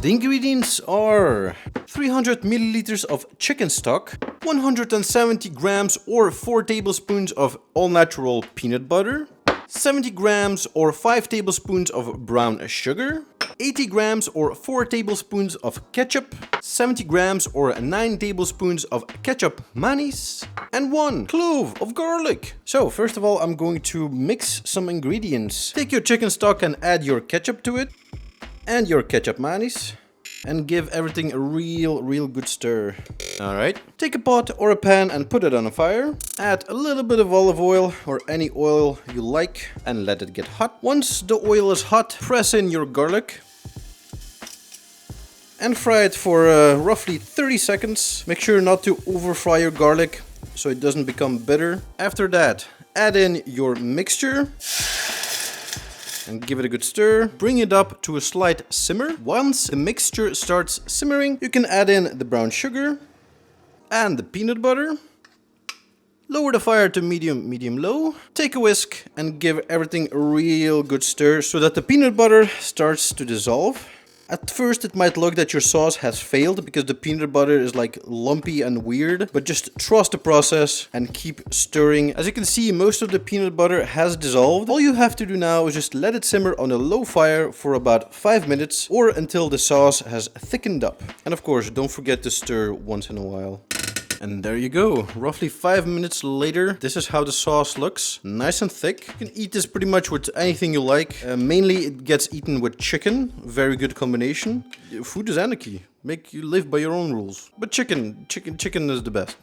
The ingredients are 300 milliliters of chicken stock, 170 grams or 4 tablespoons of all-natural peanut butter, 70 grams or 5 tablespoons of brown sugar, 80 grams or 4 tablespoons of ketchup, 70 grams or 9 tablespoons of ketchup mayonnaise, and 1 clove of garlic. So first of all, I'm going to mix some ingredients. Take your chicken stock and add your ketchup to it, and your ketchup mayonnaise, and give everything a real good stir. Alright, take a pot or a pan and put it on a fire. Add a little bit of olive oil or any oil you like and let it get hot. Once the oil is hot, press in your garlic and fry it for roughly 30 seconds. Make sure not to over fry your garlic so it doesn't become bitter. After that, add in your mixture and give it a good stir. Bring it up to a slight simmer. Once the mixture starts simmering, you can add in the brown sugar and the peanut butter. Lower the fire to medium-low. Take a whisk and give everything a real good stir so that the peanut butter starts to dissolve. At first it might look that your sauce has failed because the peanut butter is like lumpy and weird, but just trust the process and keep stirring. As you can see, most of the peanut butter has dissolved. All you have to do now is just let it simmer on a low fire for about 5 minutes or until the sauce has thickened up. And of course, don't forget to stir once in a while. And there you go. Roughly 5 minutes later, this is how the sauce looks. Nice and thick. You can eat this pretty much with anything you like. Mainly it gets eaten with chicken. Very good combination. Food is anarchy. Make you live by your own rules. But chicken is the best.